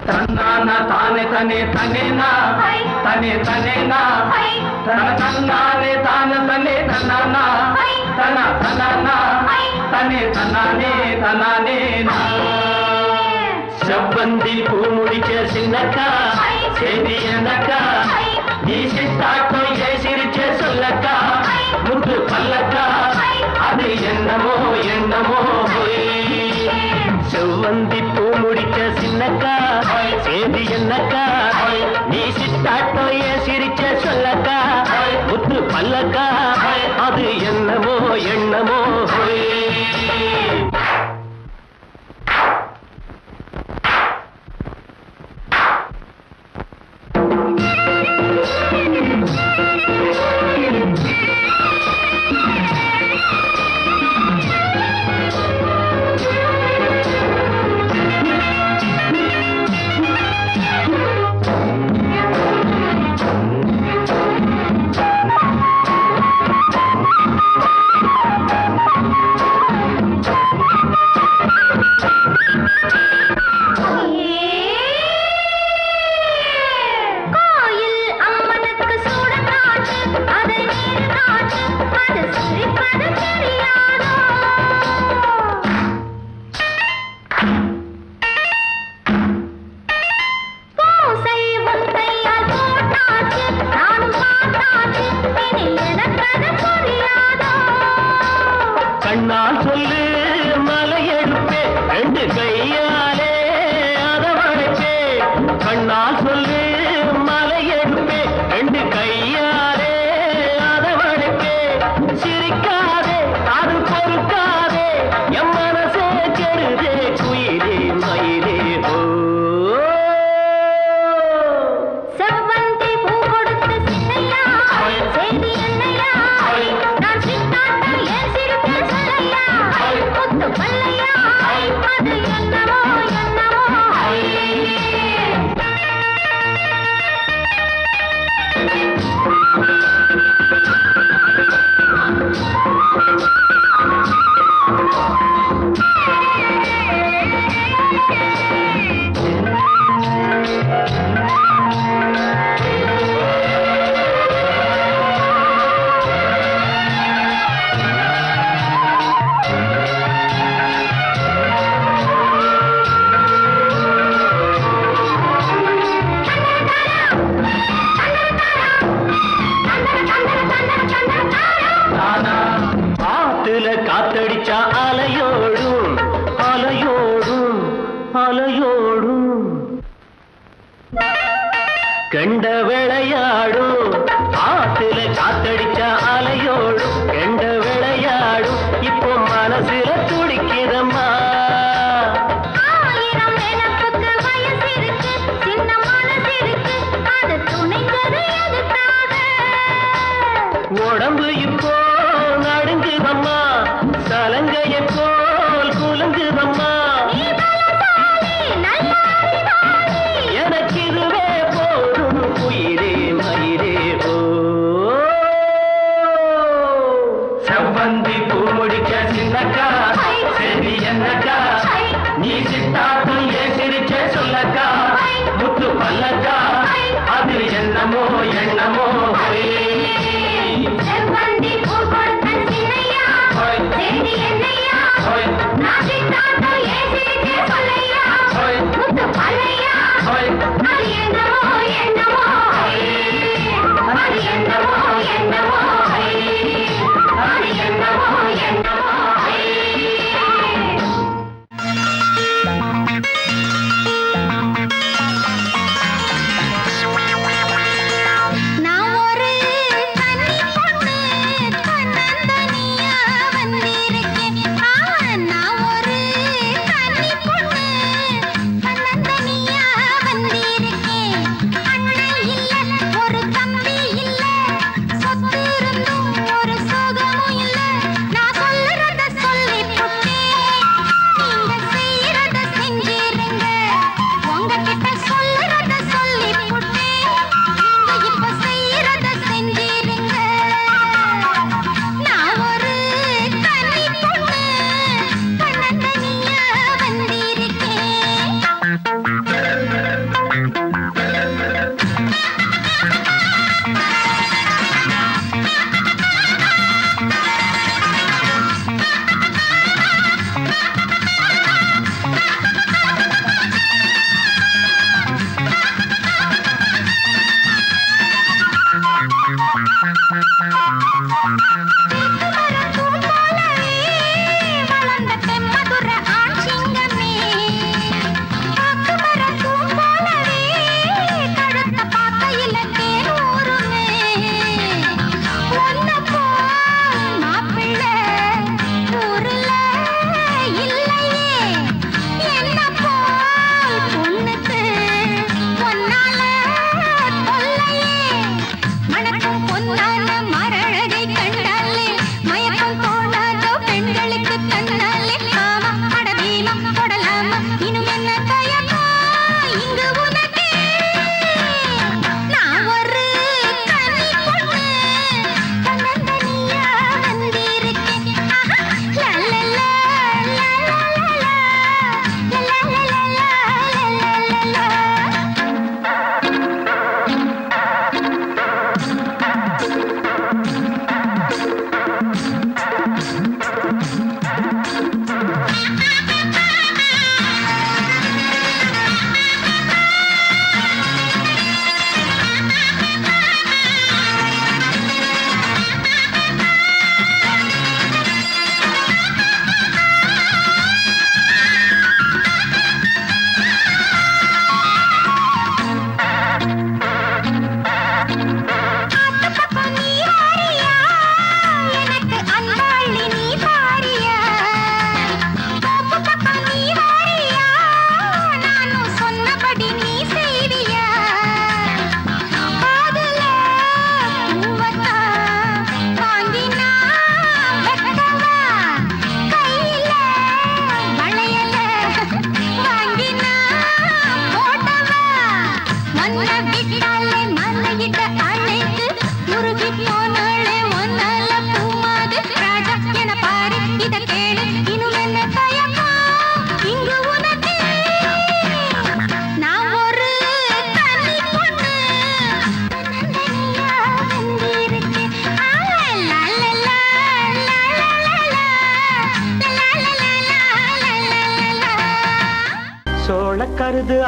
தன்னானா தானே தனே தனேனா தனே தனேனா தன்னானே தானே தனே தன்னானா தனா தனானா தனே தன்னானே தனானே செவ்வந்தி பூ முடிக்க சின்னக்கா செய்தி என்னக்கா நீ சித்தாட்டோ ஏ சிரிச்ச சொல்லக்கா முத்து பல்லக்கா அது என்னமோ என்னமோ செவ்வந்தி பூ முடிக்க சின்னக்கா செய்தி என்னக்கா நீ சித்தாட்டோ ஏ சிரிச்ச சொல்லக்கா முத்து பல்லக்கா அது என்னமோ என்னமோ கண்ணால் சொல்லு மலை எடுப்பே ரெண்டு கையாலே அதவழைப்பே கண்ணால் சொல்லு மலை எடுப்பே ரெண்டு கையாலே அதவழைப்பே சிரிக்காதே அது பொறுக்காதே என் மனசே கெடுதே குயிலே மயிலே ஓ செவ்வந்தி பூ கொடுத்த சின்னையா செய்தி என்னையா நான் சித்தாட்டம் ஏன் சிரிக்க சொல்லையா முத்து பல்லையா அது என்னமோ என்னமோ ஆத்துல காத்தடிச்சா அலையோடும் அலையோடும் அலையோடும் கெண்ட விளையாடும் ஆத்துல காத்தடிச்சா அலையோடும் கெண்ட விளையாடும் இப்போ மனசுல துடிக்குதம்மா ஆயிரம் நினைப்புக்கு வயசு இருக்கு சின்ன மனசு இருக்கு அது துணைந்தது எதுக்காக உடம்பு இப்போ நடுங்குதம்மா சலங்கைய போல் குலுங்குதம்மா எனக்கு இதுவே போதும் குயிலே மயிலே ஓ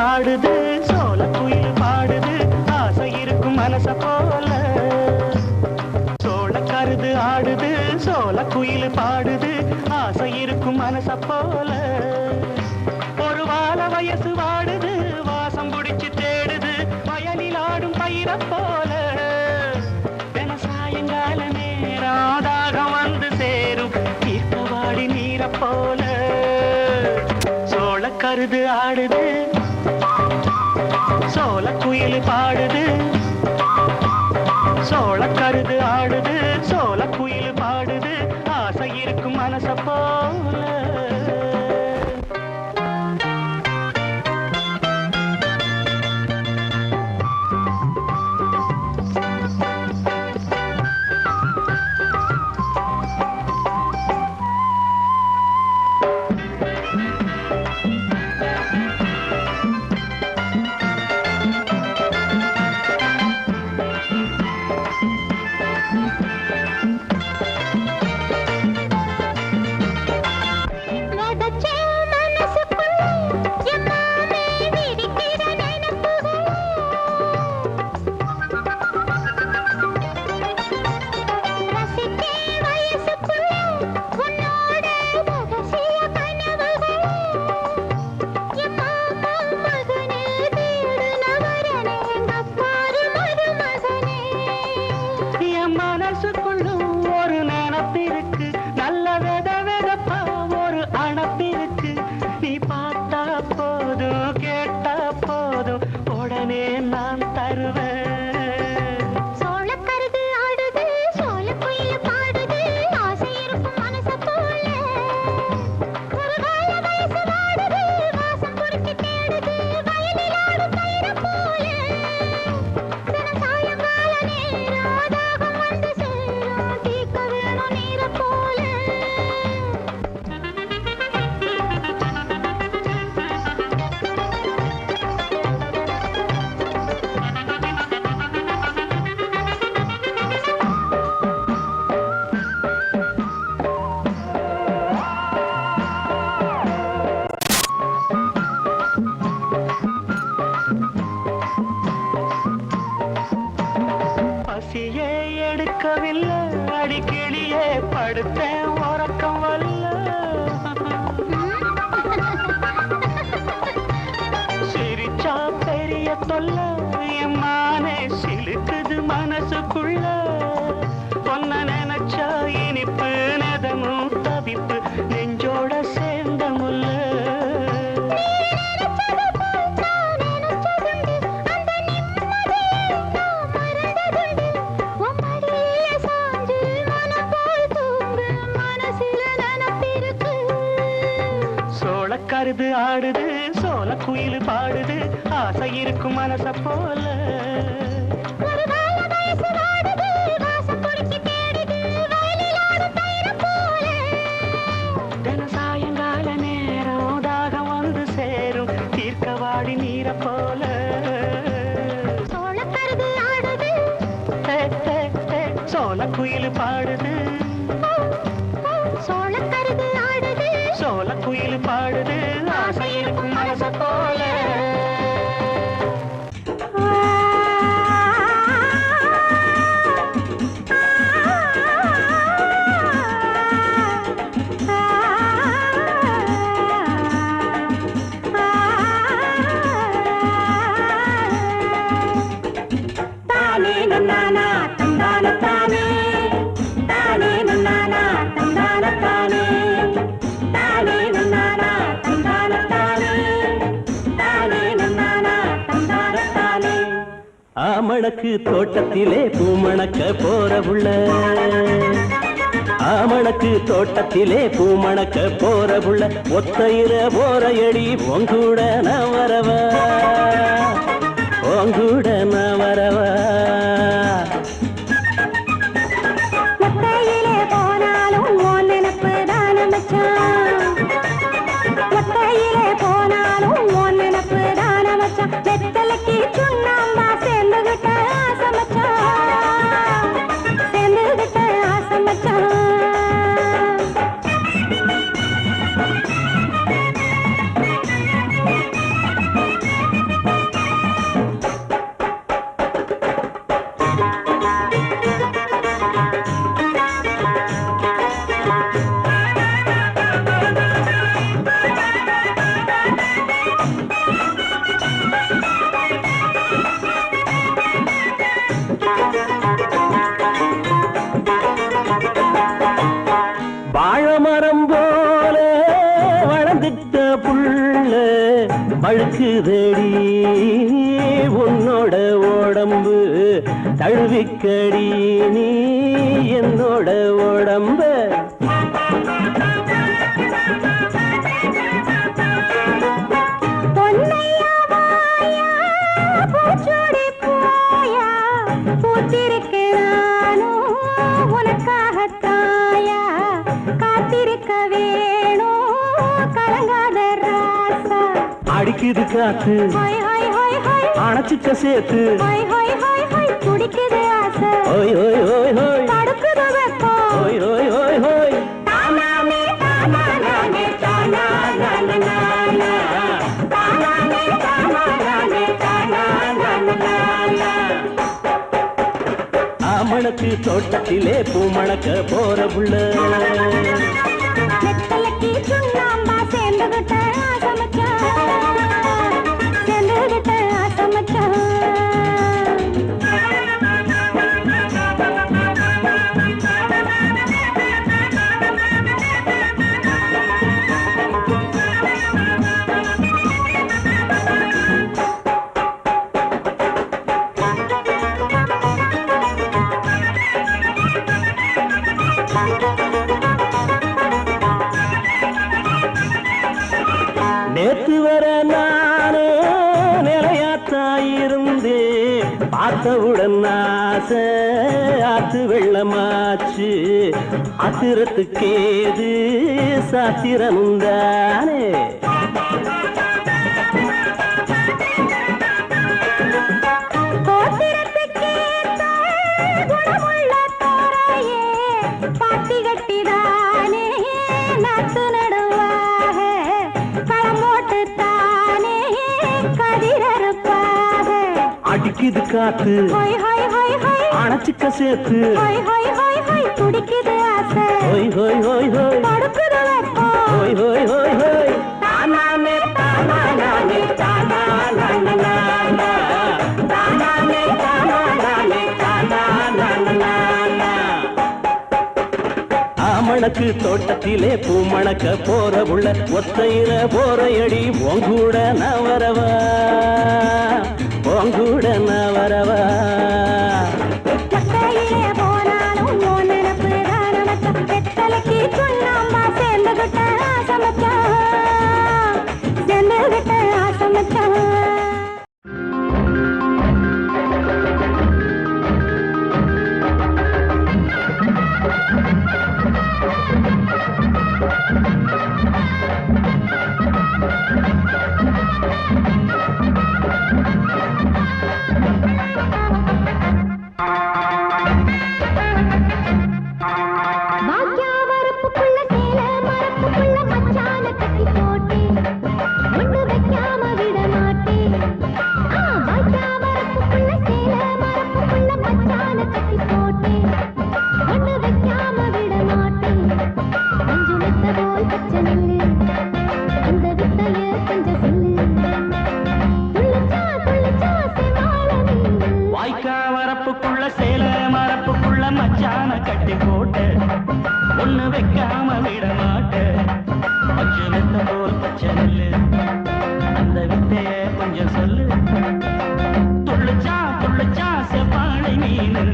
ஆடுது சோல குயில் பாடுது ஆசை இருக்கும் மனச போல சோளக்கருது ஆடுது சோல குயில் பாடுது ஆசை இருக்கும் மனச போல ஒரு வாழ வயசு வாடுது வாசம் பிடிச்சு தேடுது வயலில் ஆடும் பயிர போல தின சாயங்கால நேரம் தாகம் வந்து சேரும் தீர்க்கவாடி நீர போல சோளக்கருது ஆடுது சோல குயில் பாடுது சோளக்கருது ஆடுது சோல குயில் பாடுது ஆசை இருக்கும் மனச போல மனசுக்குள்ளும் ஒரு நினப்பிருக்கு நல்ல வெத வெதப்பா ஒரு அணப்பிருக்கு நீ பார்த்தா போதும் கேட்டா போதும் உடனே நான் தருவேன் சோளக்கருது ஆடுது சோல குயில் பாடுது ஆசை இருக்கும் மனச போல ஒரு வாழ வயசு வாடுது வாசம் பிடிச்சு தேடுது வயலில் ஆடும் பயிர போல தின சாயங்கால நேரம் தாகம் வந்து சேரும் தீர்க்க வேணும் நீர போல பசியே எடுக்கவில்லை அடிக்கடியே படுத்தேன் உறக்கம் வல்ல சிரிச்சா பெரிய தொல்ல எம்மானே சிலுக்குது மனசுக்குள்ள பொன்ன நினைச்சா இனிப்பு நெதமும் தவிப்பு நெஞ்சோட சேர்ந்த முல்ல சோளக்கருது ஆடுது சோல குயில் பாடுது ஆசை இருக்கும் மனச போல ஒரு வாழ வயசு வாடுது வாசம் பிடிச்சு தேடுது வயலில் ஆடும் பயிர போல தின சாயங்கால நேரம் தாகம் வந்து சேரும் தீர்க்கவாடி நீர போல சோளக்கருது ஆடுது சோல குயில் பாடுது சோளக்கருது ஆடுது சோல குயில் பாடுது ஆசை இருக்கும் மனச போல தானே நன்னானா தந்தான தானே தானே நன்னானா தந்தான தானே தானே நன்னானா தந்தான தானே தானே நன்னானா தந்தான தானே ஆமணக்கு தோட்டத்திலே பூமணக்க போற புள்ள ஆமணக்கு தோட்டத்திலே பூமணக்க போற புள்ள ஒத்தையில போற எடி உங்கூட நான் வரவா உங்கூட நான் வரவா ஒத்தையிலே போனாலும் உன் நினப்பு தான மச்சான் ஒத்தையிலே போனாலும் உன் நினப்பு தான மச்சான் வெத்தலைக்கு சுண்ணாம்பா சேர்ந்துகிட்ட ஆசை மச்சான் சேர்ந்துகிட்ட ஆசை மச்சான் வழுக்குதடி உன்னோட உடம்பு தழுவிக்கடி நீ என்னோட உடம்பு அடிக்குது காத்து அணைச்சிக்க சேர்த்து குடிக்குது ஆசை ஓய் ஓய் ஓய் ஓய் தடுக்குது வெப்பம் ஓய் ஓய் ஓய் ஓய் தானானே தானானே தானானே தானானே தானானே தானானே ஆமணக்கு தோட்டத்திலே பூமணக்க போற புள்ள நெத்தலக்கி சுண்ணாம்பா சேர்ந்துகிட்ட ஆசமச்சான் சேர்ந்துகிட்ட ஆசமச்சான் நேத்து வர நானே நிலையாத்தாயிருந்தே பார்த்தவுடன் ஆசை ஆத்து வெள்ளமாச்சு ஆத்திரத்துக்கேது சாத்திரமுந்தானே அடிக்குது காத்து அணைச்சிக்க சேர்த்து குடிக்குது ஆசை ஹோய் ஹோய் ஹோய் ஹோய் தடுக்குது வெப்பம் ஹோய் ஹோய் ஹோய் ஹோய் தானானே தானானே தானானே தானானே தானானே தானானே ஆமணக்கு தோட்டத்திலே பூமணக்க போற உள்ள ஒத்தையில போறையடி உங்கூட நான் வரவா உங்கூட நான் வரவா மொட்டையிலே போனாலும் ஓ நினப்பு தானமச்சான் வெத்தலைக்கு சுண்ணாம்பா சேர்ந்துகிட்ட ஆசமச்சான் சேர்ந்துகிட்ட ஆசமச்சான் ஒண்ணு வைக்காம விட மாட்டேன் பச்சை வெத்த போல் பச்சை நெல்லு அந்த வித்தைய கொஞ்சம் சொல்லு துள்ளுச்சா செப்பாளை மீனு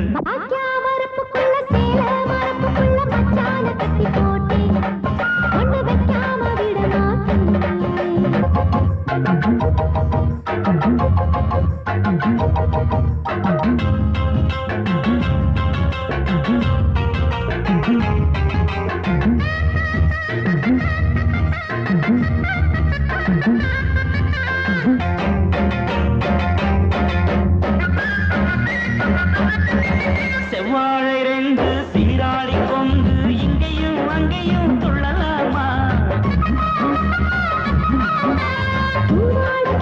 செவ்வாழை ரெண்டு சீராடி கொண்டு இங்கேயும் அங்கேயும் துள்ளலாமா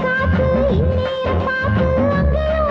காத்து இந்நேரம் பார்த்து அங்கேயும்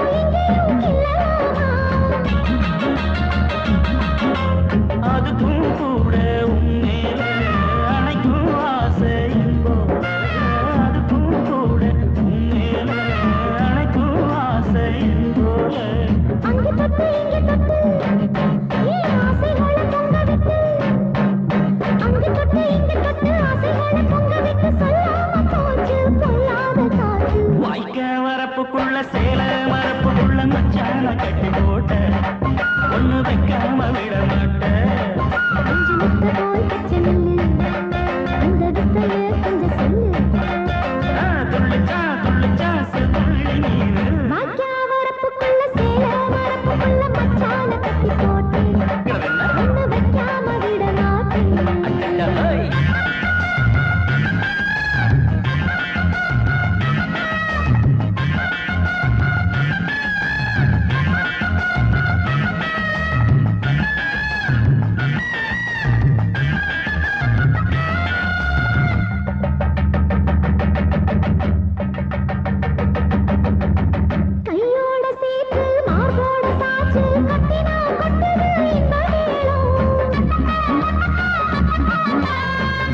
வரப்புக்குள்ள சேல மரப்புக்குள்ள மச்சான கட்டி போட்ட ஒண்ணு வைக்காம விட மாட்டேன் கொஞ்சம் முத்த போல் பச்சை நெல்லு அந்த வித்தைய கொஞ்சம் சொல்லு துள்ளிச்சா செவ்வாழை நீரு வாக்கியா வரப்புக்குள்ள சேல மரப்புக்குள்ள மச்சான கட்டி போட்டு ஒண்ணு வைக்காம விட மாட்டேன் கையோட சேர்த்து மார்போட சாச்சு கட்டினா கொட்டுது இந்த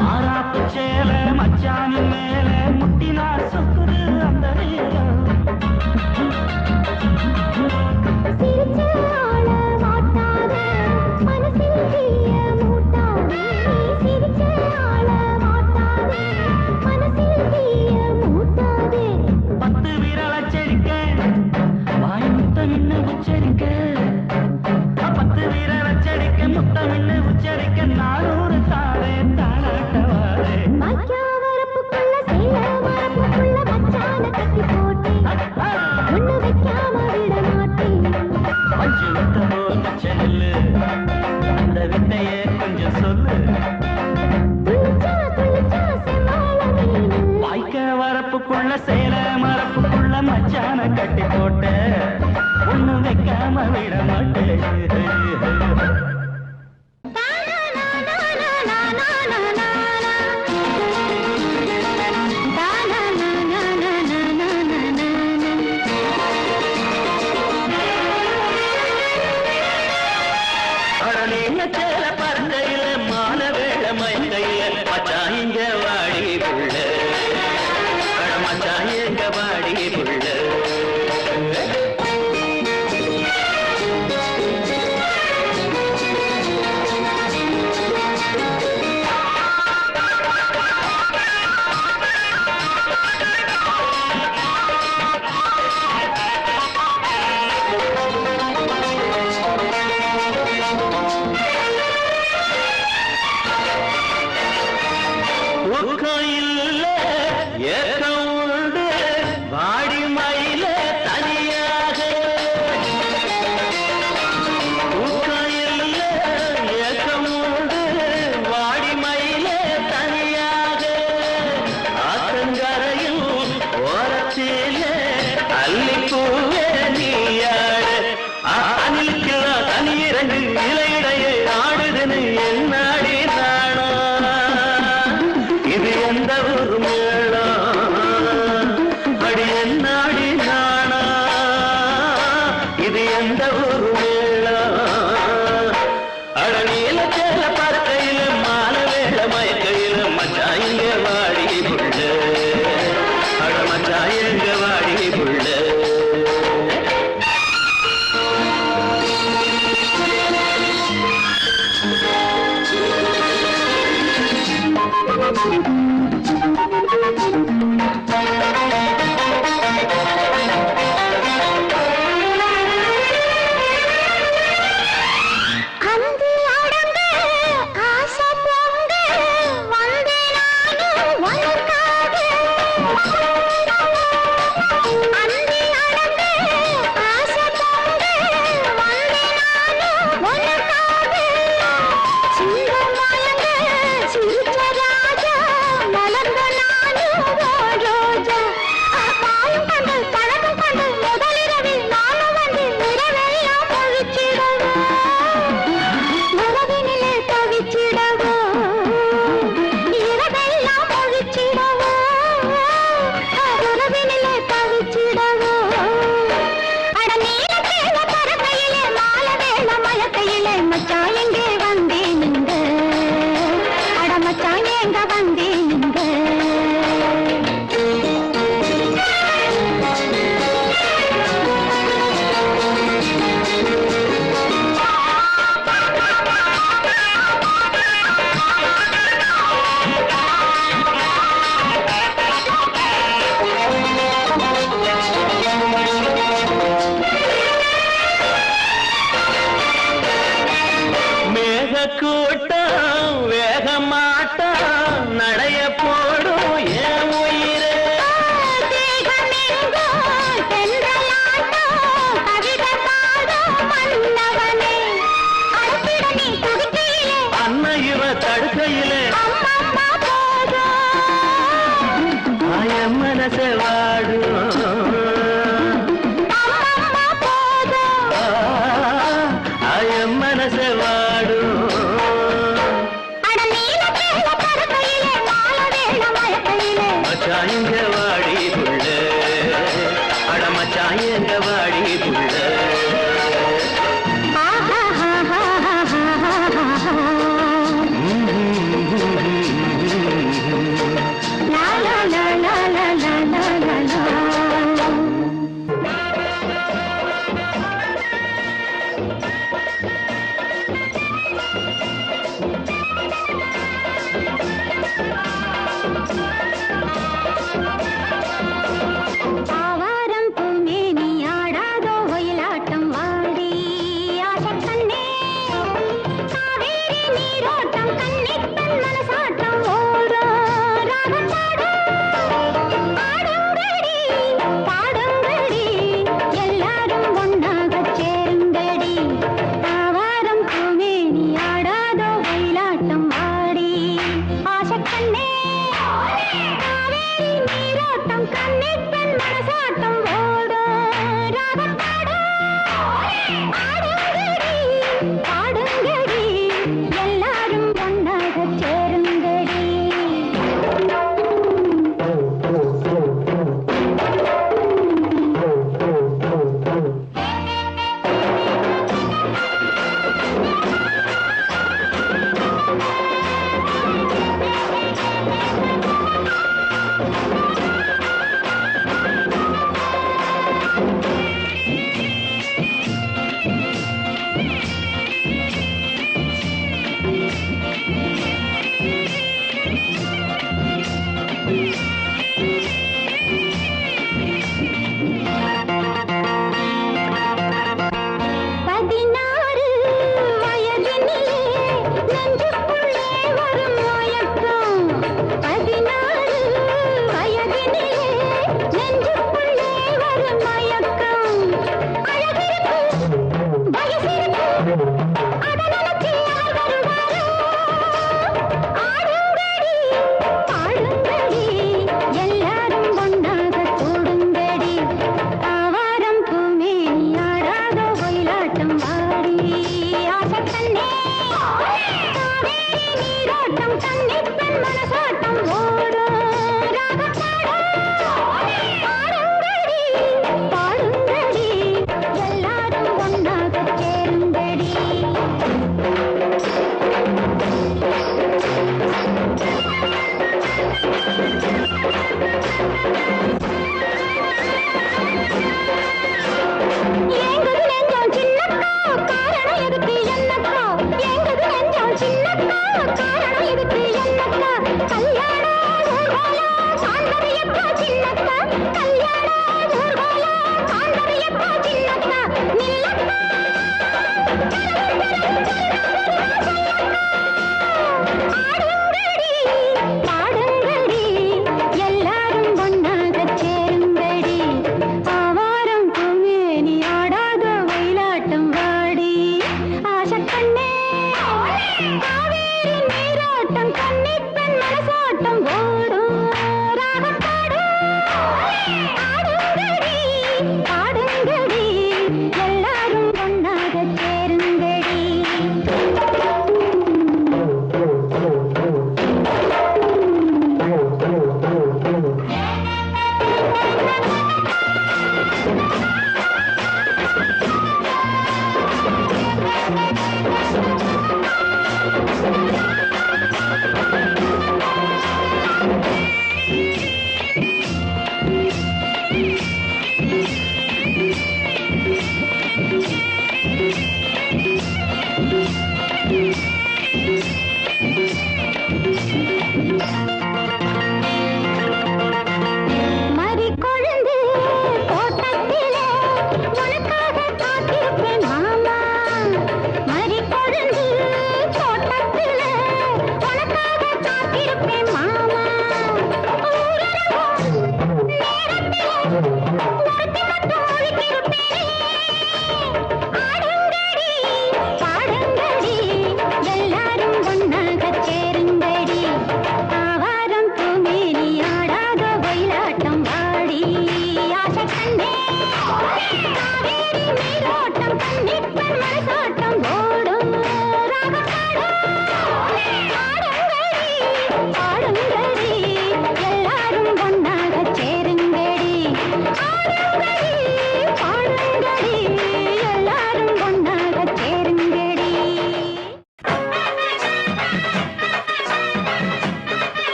மாறாப்பு சேல மச்சானின் மேல முட்டினா சொக்குது அந்த நேரம் சிரிச்ச ஆள மாட்டாதே மனசில் தீய மூட்டாதே சிரிச்ச ஆள மாட்டாதே மனசில் தீய மூட்டாதே 10 விரல செடிக்க வாய் முத்தம் இன்னும் உச்சரிக்க 10 விரல செடிக்க முத்தம் இன்னும் உச்சரிக்க 400 தாரே தாளாட்டவாரே வாக்கியா வரப்புக்குள்ள சேல மரப்புக்குள்ள மச்சான கட்டி போட்டே ஒண்ணு வைக்காம விட மாட்டேன் மஞ்சு முத்தமோ செல்லு அந்த வித்தையே கொஞ்சம் சொல்லு துள்ளிச்சா செவ்வாழை மீனு வாய்க்க வரப்புக்குள்ள சேல மரப்புக்குள்ள மச்சான கட்டி போட்ட ஒண்ணு வைக்காம விட மாட்டேன் அடனீங்க சேல பறக்கையில மான வேளை மயங்கையில மச்சான் இங்க வாடி புள்ள அட மச்சான் எங்க வாடி புள்ள ஊக்கம் ஏக்கம் உண்டு வாடி மயில தனியாக ஊக்கம் ஏக்கம் உண்டு வாடி மயில தனியாக ஆத்தங்கரையும் ஓரத்தில அல்லிப்பூவே நீயாடு அணிலுக்கெல்லாம் தனியிறங்கு இலையிடையே ஆடுதுன்னு என்னாடி நாணா இது எந்த ஒரு மேளம் அடி என்னாடி நாணா இது எந்த ஒரு மேளம் அடனியில சேல பறக்கையில மால வேள மயக்கையில மச்சான் இங்க வாடி புள்ள அட மச்சான் எங்க வாடி புள்ள அந்தி அடங்க எங்க வாடி புள்ள ஆவாரம் பூமேனி ஆடாதோ ஒயிலாட்டம்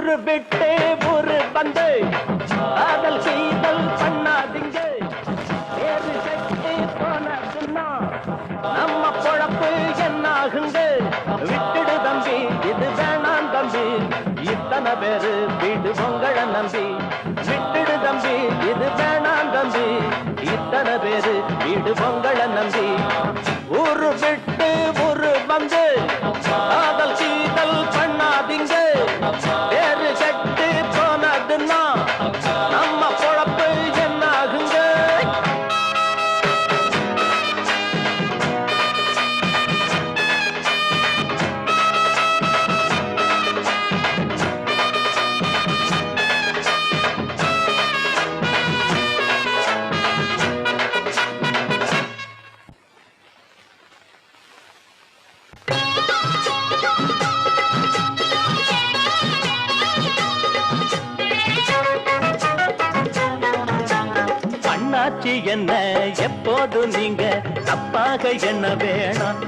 ஊரு விட்டு ஊரு வந்து காதல் செய்தல் பண்ணாதீங்க. வேறு கட்டி போனதுன்னா நம்ம பொழப்பு என்னாகுங்க. விட்டுடு தம்பி, இது வேணாம் தம்பி, இத்தனை பேரு வீடு பொங்கலை நம்பி. விட்டுடு தம்பி, இது வேணாம் தம்பி, இத்தனை பேரு வீடு பொங்கலை நம்பி. ஊரு விட்டு ஊரு வந்து காதல் செய்தல் பண்ணாதீங்க. வேறு கட்டு போனதுன்னா நம்ம பொழப்பு என்னாகுங்க. அண்ணாச்சி என்ன எப்போது நீங்க தப்பாக என்ன வேணாம்.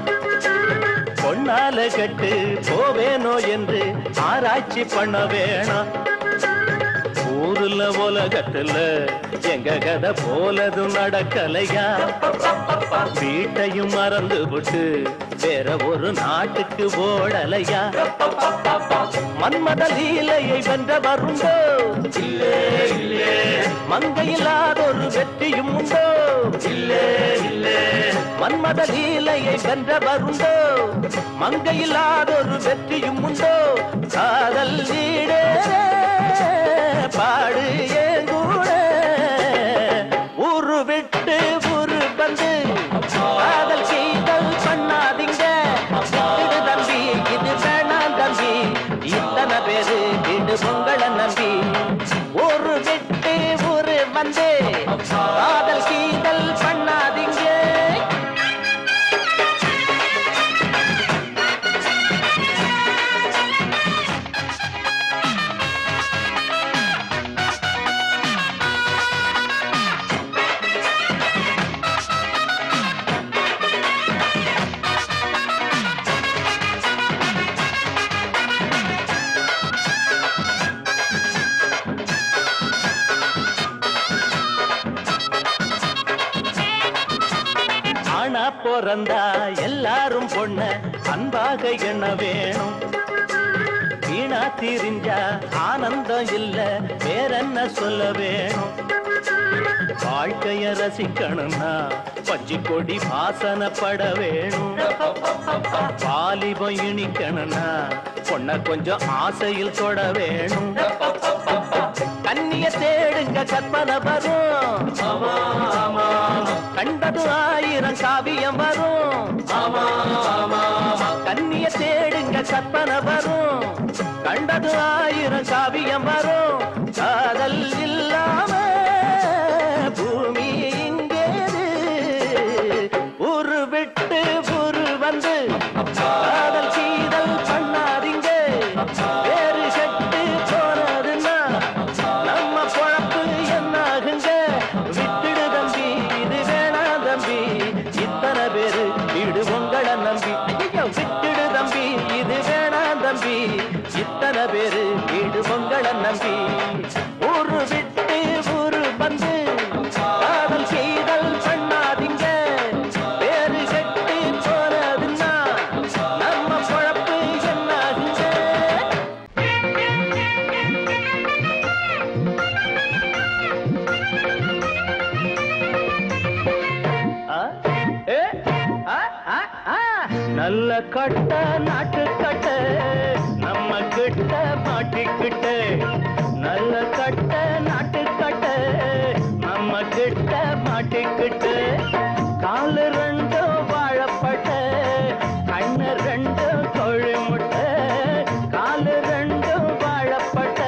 பொன்னால கட்டு போவேனோ என்று ஆராய்ச்சி பண்ண வேணாம். ஊருல உலகத்துல எங்க கதை போலது நடக்கலையா. வீட்டையும் மறந்து விட்டு வேற ஒரு நாட்டுக்கு ஓடலையா. மன்மத லீலையை வென்ற வருண்டோ இல்லே இல்லே. மங்கையில்லாதொரு வெற்றியும் உண்டோ இல்லே இல்லே. மன்மத லீலையை வென்ற வருண்டோ மங்கையில்லாதொரு வெற்றியும் உண்டோ. காதல் நீடே பாடு ஏங்கூட. ஊரு விட்டு ஊரு வந்து காதல் செய்தல் பண்ணாதீங்க. விட்டுடு தம்பி, இது வேணாம் தம்பி, இத்தனை பேரு வீடு பொங்கலை நம்பி. ஊரு விட்டு ஊரு வந்து காதல் செய்தல் பண்ணாதீங்க. ஆனா பிறந்தா எல்லாரும் பொண்ண அன்பாக என்ன வேணும். வீணா திரிஞ்சா ஆனந்தம் இல்ல வேறென்ன சொல்ல வேணும். வாழ்க்கைய ரசிக்கணும்னா பச்சை கொடி வாசனப்பட வேணும். வாலிபம் இனிக்கணும்னா பொண்ண கொஞ்சம் ஆசையில் தொட வேணும். கண்ணிய தேடுங்க கற்பனை வரும். கண்டது ஆயிரம் காவியம் வரும். கண்ணிய தேடுங்க கற்பனை வரும். கண்டது ஆயிரம் காவியம் வரும். காதல் இல்லாம பூமி இங்கேது. ஊரு விட்டு ஊரு வந்து காதல் செய்தல் பண்ணாதீங்க. வேறு கட்டு போனதுன்னா நம்ம பொழப்பு என்னாகுங்க. விட்டுடு தம்பி, இது வேணாம் தம்பி, இத்தனை பேரு வீடு பொங்கலை நம்பி. ஐயோ விட்டுடு தம்பி, இது வேணாம் தம்பி, இத்தனை பேரு வீடு பொங்கலை நம்பி. ஊரு விட்டு ஊரு வந்து காதல் செய்தல் பண்ணாதீங்க. வேறு கட்டு போனதுன்னா நம்ம பொழப்பு என்னாகுங்க. நல்ல கட்ட நாட்டு கட்ட நம்ம கிட்ட மாட்டிக்கிட்ட. நல்ல கட்ட நாட்டு கட்ட நம்ம கிட்ட மாட்டிக்கிட்ட. காலு ரெண்டும் வாழப்பட்ட கண்ணு ரெண்டும் கோழி முட்டை. காலு ரெண்டும் வாழப்பட்ட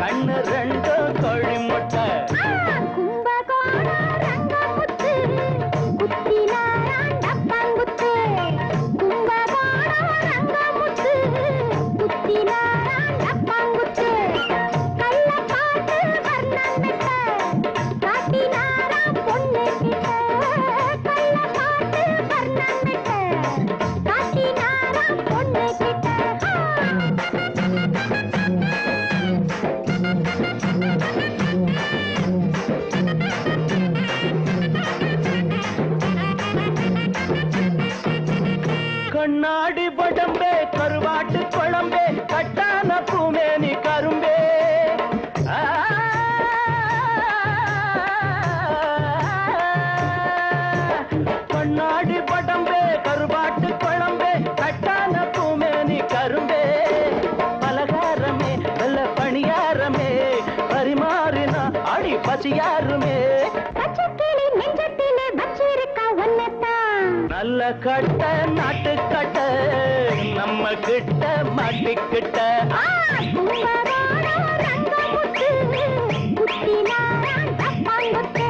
கண்ணு ரெண்டும் கோழி முட்டை. கும்பகோணம் கட்ட நாட்டு கட்ட நம்ம கிட்ட மாட்டிக்கிட்ட கும்பகோணம் ரங்கமுத்து குத்தினாராம் தப்பாங்குத்து.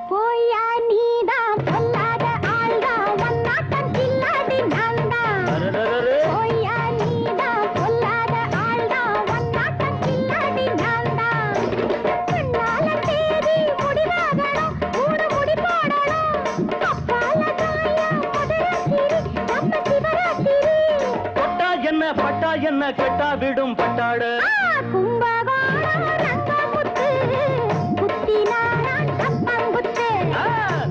போய்யா நீதான் சொல்லாத ஆள்தான் ஒன்னாட்டம் கில்லாடி நான்தான். போய்யா நீதான் சொல்லாத ஆள்தான் ஒன்னாட்டம் கில்லாடி நான்தான். கண்ணால தேடி முடிவாகணும் மூணு முடி போடணும். கப்பால தாயா மதுராத்திரி நம்ம சிவராத்திரி. தொட்டா என்ன பட்டா என்ன கெட்டா விடும் பட்டாடு கும்பகோணம் ரங்கமுத்து குத்தினாராம் தப்பாங்குத்து.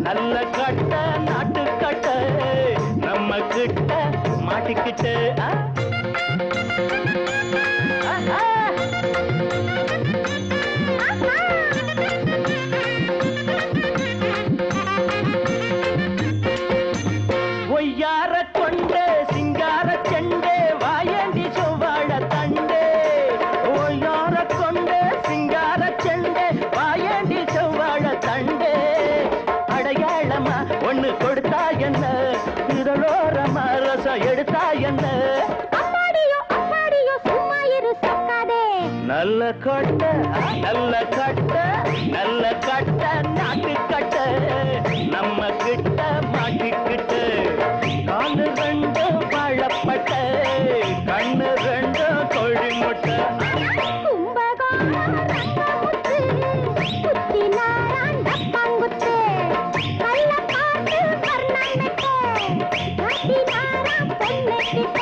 நல்ல கட்ட நாட்டு கட்ட நம்ம கிட்ட மாட்டிக்கிட்டு ஒய்யார கொண்டே சிங்கார செண்டே வாயண்டி செவ்வாழ தண்டே ஒய்யார கொண்டே சிங்கார செண்டே வாயண்டி செவ்வாழ தண்டே அடையாளமா ஒண்ணு கொடுத்தா என்ன இதழோரமா ரசம் எடுத்தா என்ன அம்மாடியோ அம்மாடியோ சும்மா இரு சொக்காதே. நல்ல கட்ட நல்ல கட்ட நல்ல கட்ட நாட்டு கட்ட நம்ம கிட்ட மாட்டிக்கிட்டு காலு ரெண்டு வாழப்பட்ட கண்ணு ரெண்டு கோழி முட்டை கும்பகோணம் ரங்கமுத்து குத்தினாராம் தப்பாங்குத்து. கள்ளக்காட்டு கர்ணனுக்கு மாட்டினாராம் பொண்ணுக்கிட்ட.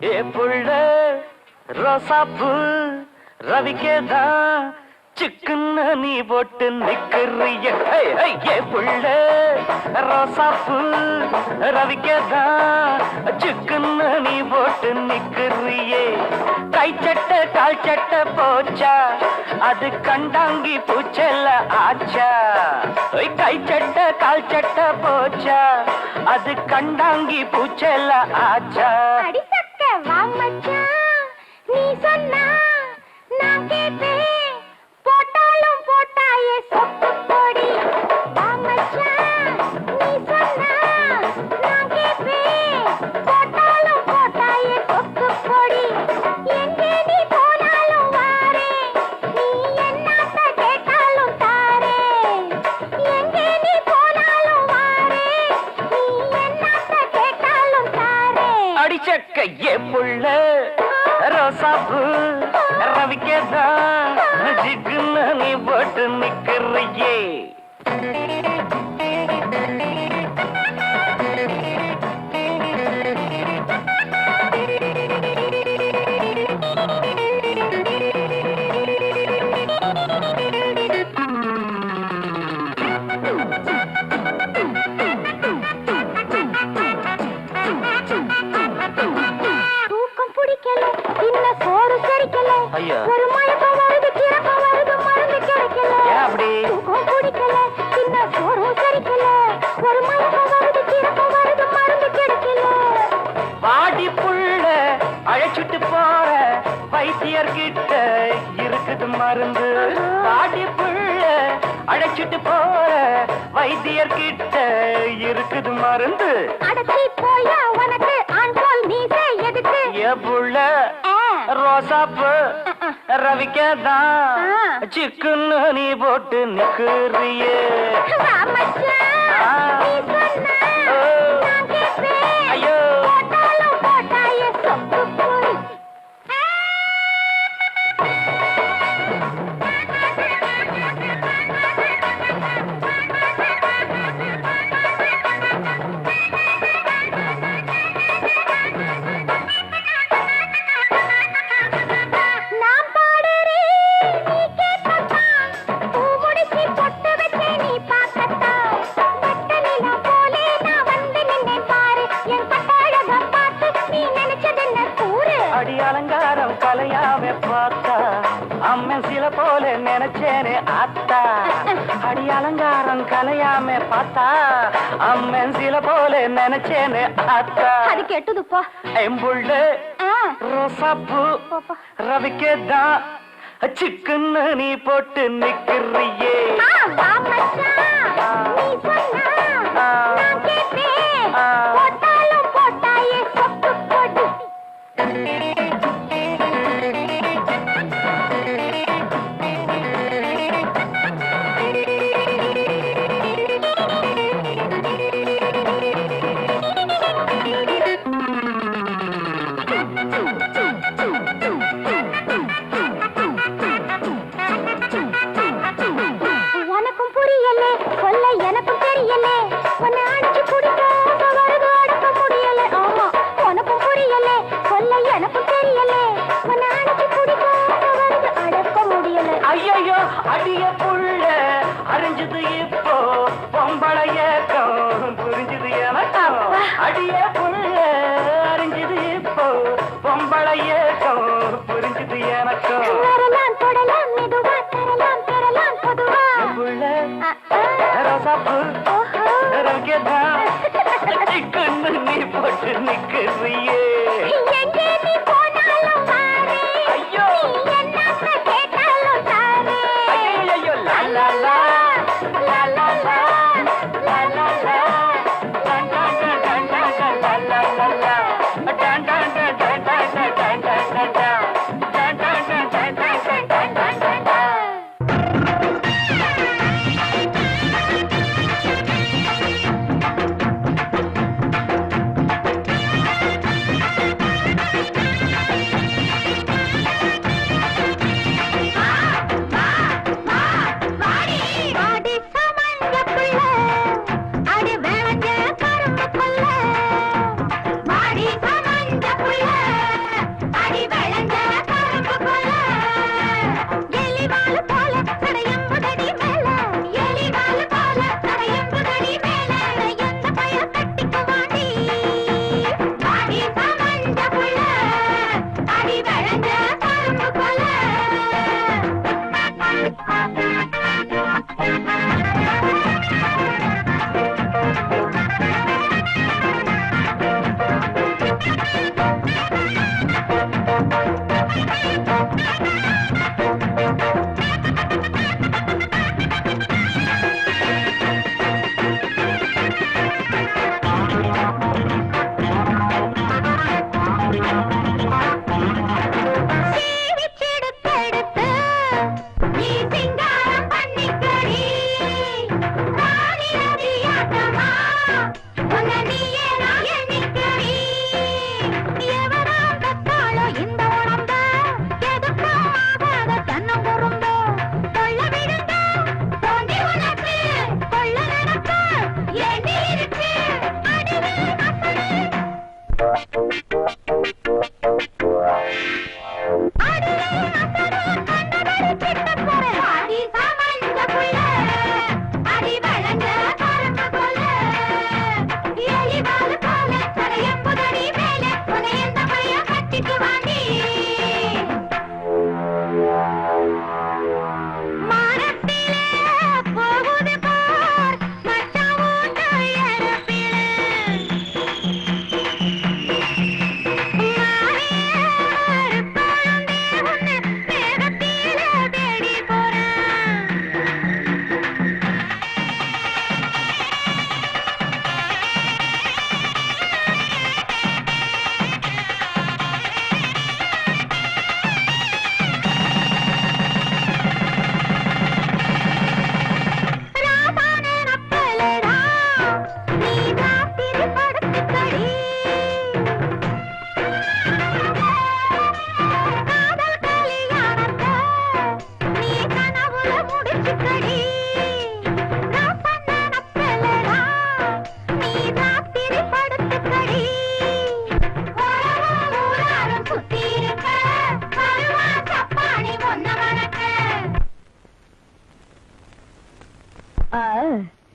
ஏ புள்ள ரோசாப்பூ ரவிக்கேதான் சிக்குன்னு நீ போட்டு நிக்கிறிய ஏ புள்ள ரோசாப்பூ ரவிக்கேதான் சிக்குன்னு நீ போட்டு நிக்கிறியே கை சட்ட கால் சட்ட போச்சா அது கண்டாங்கி பூச்செல்ல ஆச்சா கை சட்ட கால் சட்ட போச்சா அது கண்டாங்கி பூச்செல்ல ஆச்சா அடிசக்க வா மச்சான், நீ சொன்னா நான் கேட்பேன். போட்டாலும் போட்டாயே சொப்பு பொடி. வா மச்சான், நீ சொன்னா நான் கேட்பேன். போட்டாலும் போட்டாயே சொப்பு பொடி. எங்கே நீ போனாலும் வாரேன். நீ என்னாத்த கேட்டாலும் தாரேன். எங்கே நீ போனாலும் வாரேன். நீ என்னாத்த கேட்டாலும் தாரேன். அடிச்சக்க ஏ புள்ள ரோசாப்பூ ரவிக்கேதான் ஜிக்குன்னு நீ போட்டு நிக்கிறியே தூக்கம் பிடிக்கல இன்ன சோறு செரிக்கல ஐயா. ஒரு மயக்கம் வருது கிறக்கம் வருது மருந்து கிடைக்கல ஏன் அப்படி? தூக்கம் பிடிக்கல இன்ன சோறு செரிக்கல ஒரு மயக்கம் வருது கிறக்கம் வருது மருந்து கிடைக்கல வாடி புள்ள அழைச்சிட்டு போற வைத்தியர்கிட்ட இருக்குது மருந்து வாடி புள்ள அழைச்சிட்டு போற வைத்தியர்கிட்ட இருக்குது மருந்து அடச்சி போயா உனக்கு ஆண் போல் மீசை எதுக்கு ஏ புள்ள ரோசாப்பு ரவிக்கதான் சிக்குன்னு நீ போட்டு நிக்கிறியே மச்சான், நீ சொன்னா நான் கேட்பேன். ஐயோ போட்டாலும் போட்டாயே சொப்பு பொடி. நீ கேட்கத்தான் பூ முடிச்சு பொட்டு வச்சே நீ பார்க்கத்தான் பட்ட நிலா போலே நான் வந்து நின்னேன் பாரு என் கட்டழக பார்த்து நீ நினைச்சதென்ன கூறு அடி அலங்காரம் கலையாவே பார்த்தா அம்மன் சில போல நினைச்சேனே ஆத்தா அடி அலங்காரம் கலையாம பார்த்தா அம்மன் சில போல நினைச்சேனே ஆத்தா அது கெட்டதுப்பா எம்புள்ள ரோசாப்பூ ரவிக்கேதான் சிக்குன்னு நீ போட்டு நிக்கிறியே வா மச்சான் நீ சொன்னா நான் கேட்பேன் போட்டாலும் போட்டாயே சொப்பு போட்டு உனக்கும் புரியலே சொல்ல எனக்கும் தெரியலே உன்னை அடிச்சு குடிக்காம வருது அடக்க முடியல ஆமா உனக்கும் புரியலே சொல்ல எனக்கும் தெரியலே உன்னை அடிச்சு குடிக்காம வருது அடக்க முடியல ஐயோ அடிய புள்ள அறிஞ்சது இப்போ பொம்பள ஏக்கம் புரிஞ்சது எனக்கும் அடிய புள்ள அறிஞ்சது இப்போ பொம்பள ஏக்கம் புரிஞ்சது எனக்கும் வரலாம் தொடலாம் மெதுவா தரலாம் பெறலாம் பொதுவா புள்ள ரோசாப்பூ ரவிக்கேதான் சிக்குன்னு நீ போட்டு நிக்கிறியே எங்கே நீ போனாலும் வாரே ஐயோ நீ என்ன கேட்டாலும் தாரே ஐயோ லா லா லா லா லா லா லா லா லா லா லா லா லா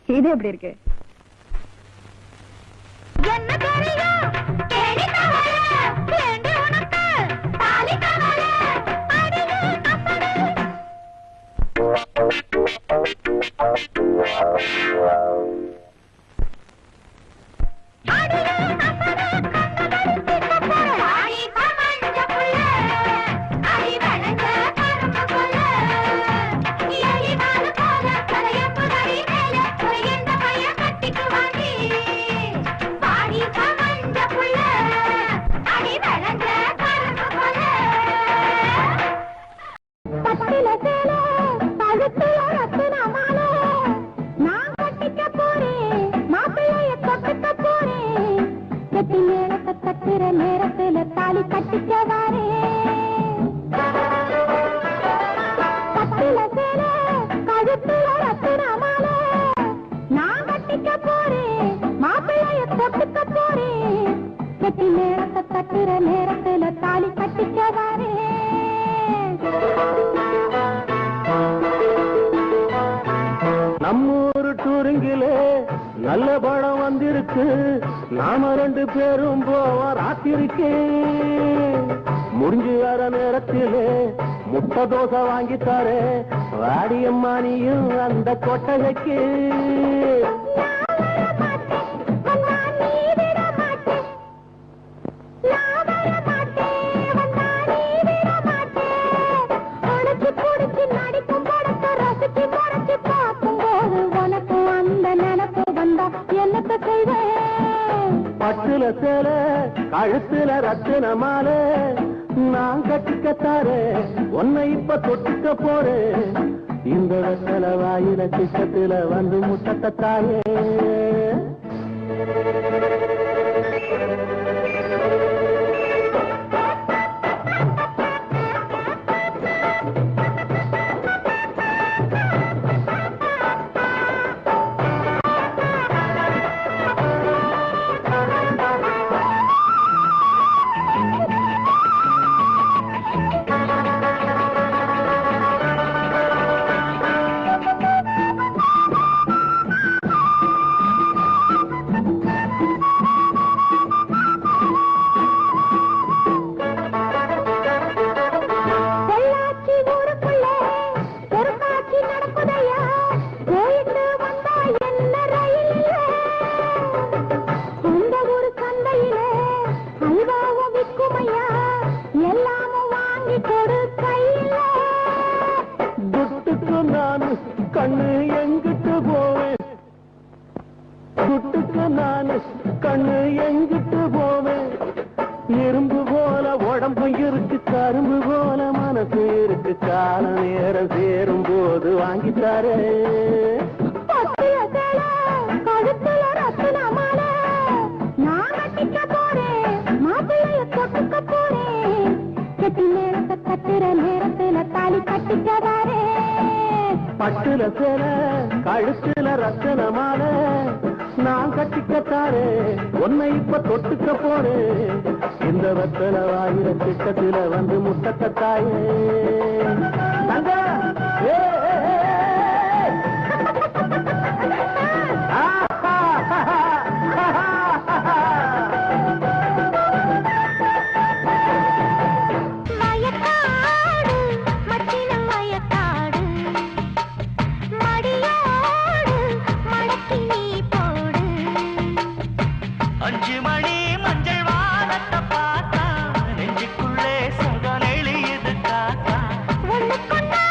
இது எப்படி இருக்கு? என்ன தெரியும் கேடி தவள கேண்டி உனக்கு தாலி தவள அடியே கப்படு அடியே கப்படு கண்ணகடி கப்படு ஆடி கமஞ்ச புள்ள அடி வளஞ்ச கரும்பு புள்ள ஏழி நாள் போல கரையப்பு கடி மேல ஒரு எந்த பைய கட்டிக்கு வாங்கி பாடி கமஞ்ச புள்ள அடி வளஞ்ச கரும்பு புள்ள பட்டில சேல பழுத்துல ரத்தின மாலை நான் கட்டிக்க போறேன் மாப்பிள்ளைய தொட்டுக்க போறேன் கட்டி மேளத்தை கட்டுற நேரத்துல தாலி கட்டிக்க வாரேன் பட்டில சேல கழுத்துல ரத்தின மாலை நான் கட்டிக்க போறேன் மாப்பிள்ளைய தொட்டுக்க போறேன் கட்டி மேளத்தை கட்டுற நேரத்துல தாலி கட்டிக்க வாரேன் நம்மூரு டூரிங்கிலே நல்ல படம் வந்திருக்கு. நாம 2 பேரும் போவோம் ராத்திரிக்கு. முடிஞ்சு வர நேரத்திலே முட்டை தோசை வாங்கித்தாரே வாடியம்மா நீயும் அந்த கொட்டகைக்கு. பட்டுல சேல கழுத்துல ரத்தின மாலை நான் கட்டிக்கத்தாரே உன்னை இப்ப தொட்டுக்க போறேன். இந்த வெத்தல வாயில சிக்கத்துல வந்து முட்டத்தாயே. கண்ணு எங்கிட்டு போவேன் குட்டுக்கு நானு கண்ணு எங்கிட்டு போவேன். இரும்பு போல உடம்பு இருக்கு கரும்பு போல மனசு இருக்கு. கால நேரம் சேரும் போது வாங்கித்தாரே. கழுத்துல ரத்தின மாலை நான் கட்டிக்க போறேன் மாப்பிள்ளைய தொட்டுக்க போறேன் கட்டி நேரத்தை கட்டுற நேரத்துல தாலி கட்டிக்க வாரேன். பட்டுல சேல கழுத்துல ரத்தன மாலை நான் கட்டிக்கத்தாரே உன்னை இப்ப தொட்டுக்க போறேன். இந்த வெத்தல வாயில திட்டத்துல வந்து முட்டத்தாயே. தங்க ஒண்ணு கொண்டா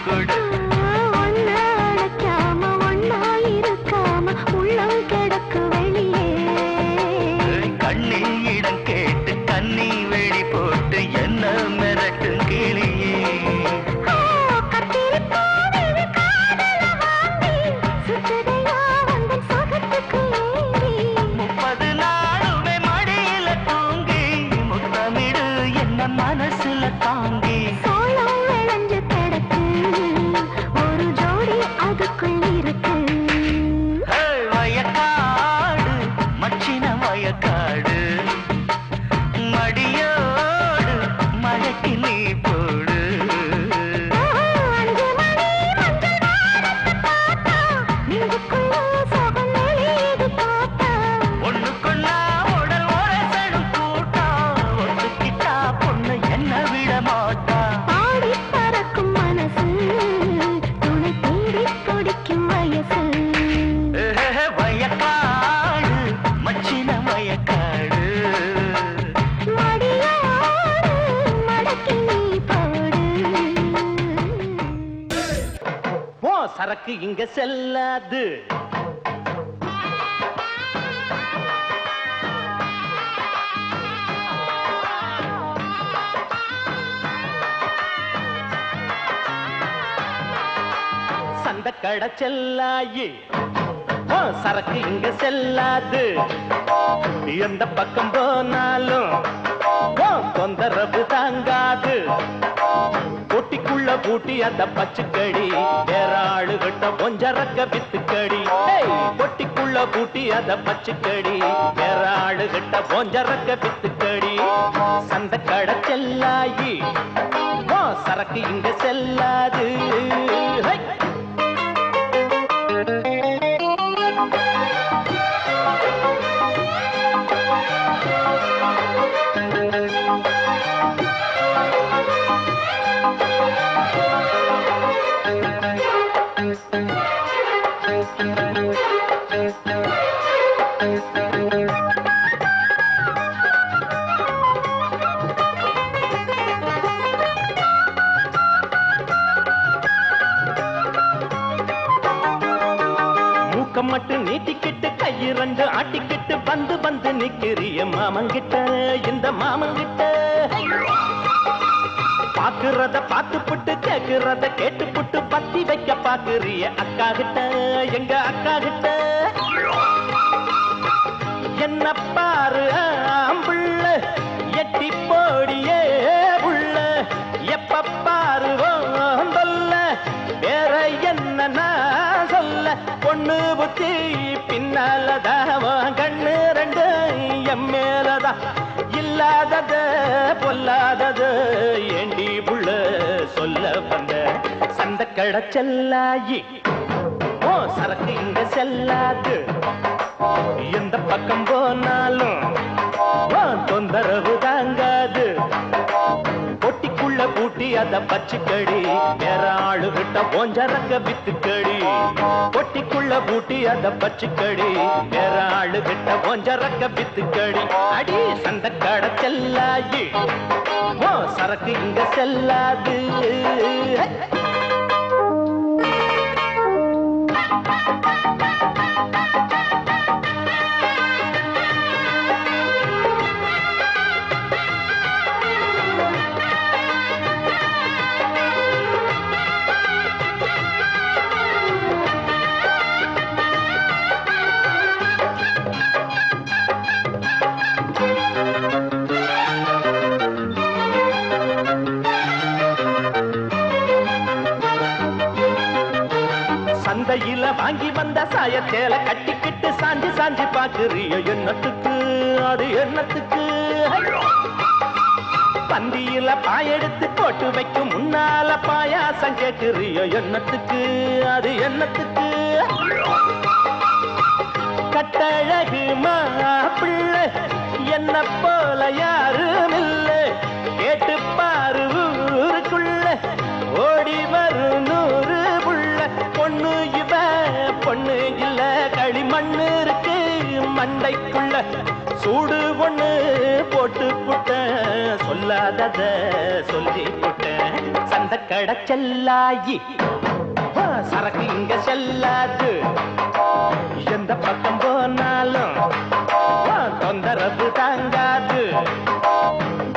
கொடு ஒன்னா அழைக்காம ஒன்னா இருக்காம உள்ளம் கிடக்கு வெளியே கண்ணில் இடம் கேட்டு கண்ணி வெடி போட்டு என்ன மிரட்டும் கிளியே கத்திரிப்பூவில் காதல வாங்கி சுற்றுதையா வந்து சொகத்துக்கு ஏறி 30 நாளுமே மடியில தூங்கி முத்தமிடு என்ன மனசுல தாங்கி சோளம் விளைஞ்சு கிடக்கு ஒரு ஜோடி அதுக்குள் இருக்கு வயக்காடு மச்சின வயக்காடு மடியோடு மழைக்கு நீ போடு 5 மணி மஞ்சள் வாரத்தை பார்த்தா நெஞ்சுக்குள்ள சோகம் நெளியுது பார்த்தா ஒண்ணுக்குள்ளா உடல் உரசடும் கூட்டம் ஒத்துக்கிட்டா பொண்ணு என்ன விட மாட்டா பாடி பறக்கும் மனசு துணை தேடி துடிக்கும் வயசு வயக்காடு மச்சின வயக்காடு மடியோடு மடக்கி நீ போடு போ சரக்கு இங்க செல்லாது சந்த கடை செல்லாயி போ சரக்கு இங்க செல்லாது எந்த பக்கம் போனாலும் போ தொந்தரவு தாங்காது பொட்டிக்குள்ள பூட்டி அந்த பச்சுக்கடி வேற ஆளுகிட்ட பொஞ்சரக்க வித்துக்கடி பொட்டிக்குள்ள பூட்டி அந்த பச்சுக்கடி வேற ஆளுகிட்ட பொஞ்சரக்க வித்துக்கடி சந்த கடை செல்லாயி போ சரக்கு இங்க செல்லாது ஹை! மூக்கம் மட்டும் நீட்டிக்கிட்டு கையிரண்டு ஆட்டிக்கிட்டு வந்து வந்து நிக்கிறிய மாமங்கிட்ட இந்த மாமங்கிட்ட பாக்குறத பார்த்து புட்டு கேக்குறத கேட்டு புட்டு பத்தி வைக்க பாக்குறிய அக்கா கிட்ட எங்க அக்கா கிட்ட என்ன பாரு ஆம்புள்ள எட்டி போடியே புள்ள எப்ப பாரு தொல்ல வேற என்ன நான் சொல்ல பொண்ணு புத்தி பின்னாலதான் கண்ணு ரெண்டு எம்மேலதான் இல்லாதது பொல்லாதது ஏண்டி புள்ள சொல்ல வந்த சந்த கடை செல்லாயி ஓ சரக்கு இங்க செல்லாது எந்த பக்கம் போனாலும் தொந்தரவு தாங்காது பொட்டிக்குள்ள பூட்டி அத பச்சுக்கடி வேற ஆளு விட்ட போஞ்சரக்க வித்துக்கடி பொட்டிக்குள்ள பூட்டி அத பச்சுக்கடி வேற ஆளு விட்ட போஞ்சரக்க வித்துக்கடி அடி சந்த கடை செல்லாயி ஓ சரக்கு இங்க செல்லாது சந்தையில வாங்கி வந்த சாயத்தேல கட்டிக்கிட்டு சாஞ்சி சாஞ்சி பாக்குறிய எண்ணத்துக்கு அது எண்ணத்துக்கு பந்தியில பாயெடுத்து போட்டு வைக்கும் முன்னால பாயாசம் கேட்கிறிய எண்ணத்துக்கு அது எண்ணத்துக்கு கட்டழகு மாப்பிள்ளை என்ன போல யாரும் இல்லை கேட்டு பாரு ஊருக்குள்ள ஓடி வரும் 100 புள்ள பொண்ணு இவ பொண்ணு இல்ல களிமண்ணு இருக்கு மண்டைக்குள்ள சூடு ஒண்ணு போட்டு புட்டேன் சொல்லாதத சொல்லி புட்டேன் சந்த கடை செல்லாயி சரக்கு இங்க செல்லாது எந்த பக்கம் போனாலும் தொந்தரவு தாங்காது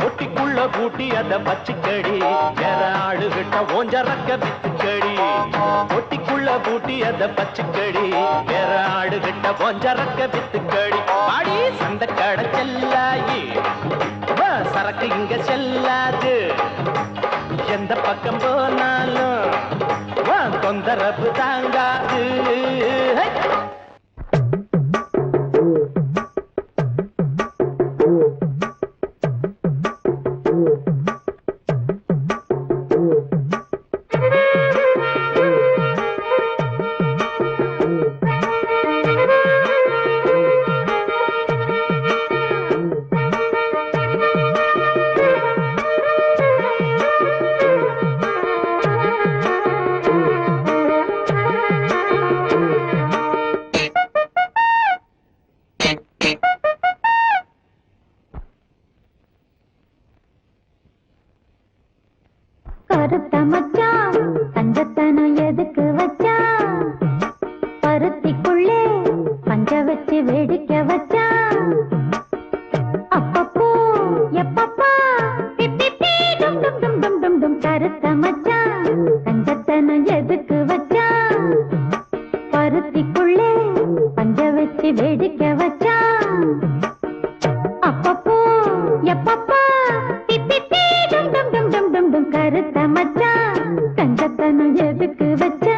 ஒட்டிக்குள்ள பூட்டி அத பச்சுக்கடி வேற ஆளுகிட்ட ஓஞ்சரக்க வித்துக்கடி ஒட்டிக்குள்ள பூட்டி அத பச்சுக்கடி வேற ஆளுகிட்ட ஓஞ்சரக்க வித்துக்கடி பாடி சந்த கடை செல்லாயி சரக்கு இங்க செல்லாது எந்த பக்கம் போனாலும் தொந்தரவு தாங்காது கருத்த மச்சான் தங்கத்தனம் எதுக்கு வச்சா பருத்திக்குள்ளே பஞ்ச வச்சு வேடிக்கை வச்சா அப்பப்போ எப்பப்பா பிப்பி டும் டும் டும் டும் டும் டும் கருத்த மச்சான் தங்கத்தனம் எதுக்கு வச்சா பருத்திக்குள்ளே பஞ்ச வச்சு வேடிக்கை வச்சா அப்பப்போ எப்பப்பா பிப்பி டும் டும் டும் டும் டும் டும் கருத்த மச்சான் தங்கத்தனம் எதுக்கு வச்சா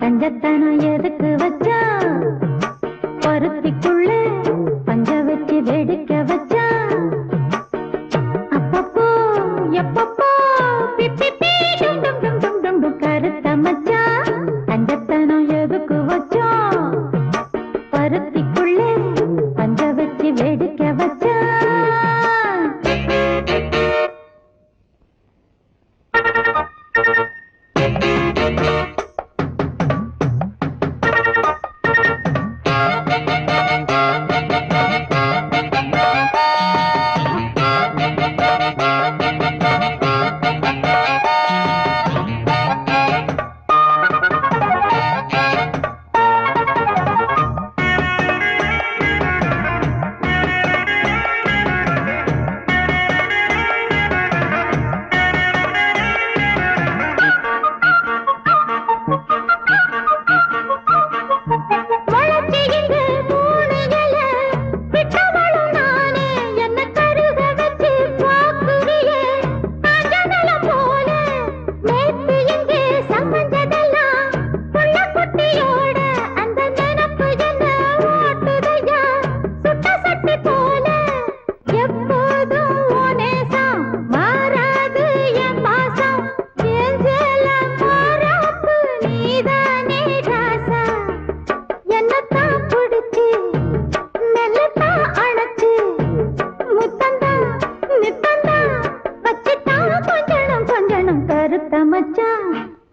தங்கத்தனம் எதுக்கு வச்சா பருத்திக்குள்ளே பஞ்ச வச்சு வேடிக்கை வச்சா அப்பப்போ எப்பப்போ பிப்பி டும் டும் டும் டும் டும் டும் கருத்த மச்சா தங்கத்தனம் எதுக்கு வச்சா பருத்திக்குள்ளே பஞ்ச வச்சு வேடிக்கை வச்சா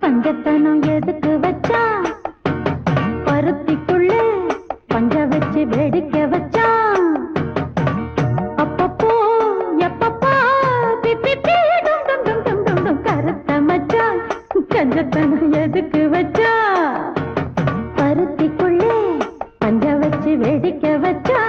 பஞ்சத்தனம் எதுக்கு வச்சா பருத்திக்குள்ளே பஞ்ச வச்சு வேடிக்கை வச்சா மச்சான் கஞ்சத்தனம் எதுக்கு வச்சா பருத்திக்குள்ளே பஞ்ச வச்சு வெடிக்க வச்சா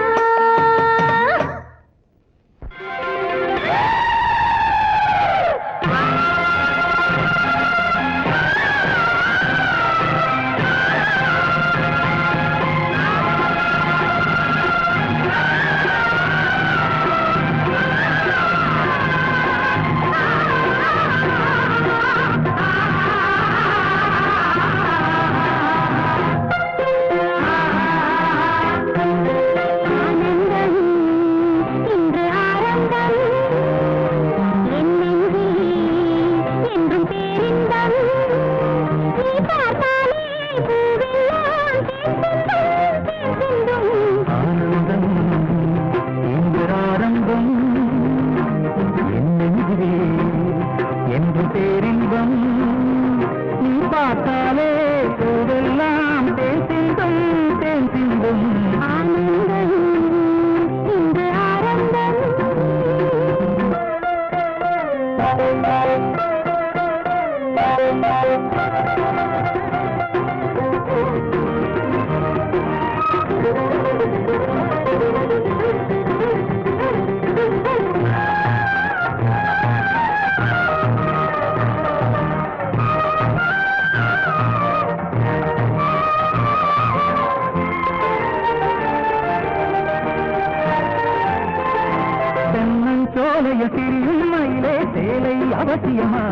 அவசியமா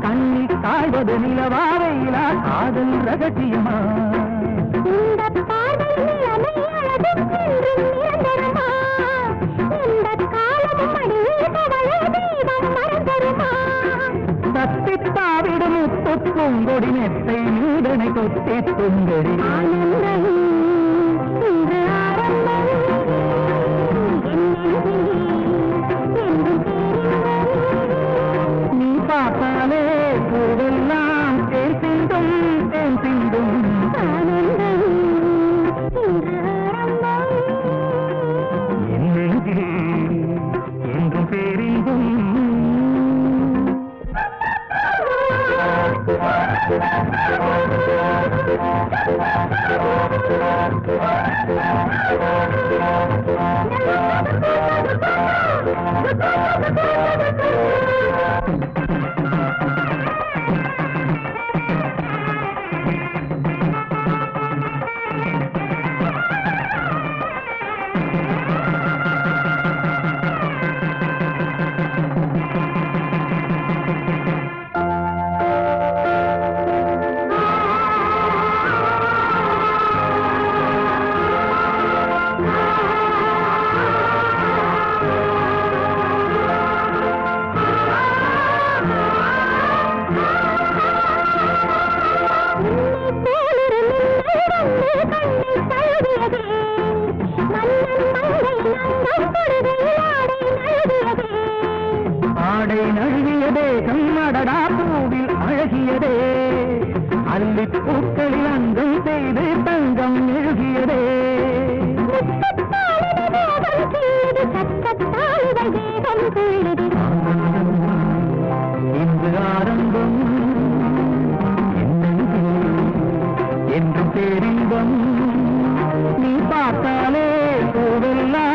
கண்ணில் காய்வது நிலவாவையிலா காதல் ரகசியமா தத்திப்பாவிடும் முத்துப்பூங்கொடி நெத்தை நீடனை கொத்தி துங்கடி பார்த்தாலே பூவெல்லாம் தேன் சிந்தும் தேன் சிந்தும் என்னெங்கே என்றும் பேரிந்தும் ஆடை நழுவியதே கண்ணடடா பூவில் அழகியதே அல்லிப் பூக்களில் அங்கம் செய்து தங்கம் எழுகியதே இன்று ஆரம்பம் என்று பேரின்பம் நீ பார்த்தாலே பூவெல்லாம்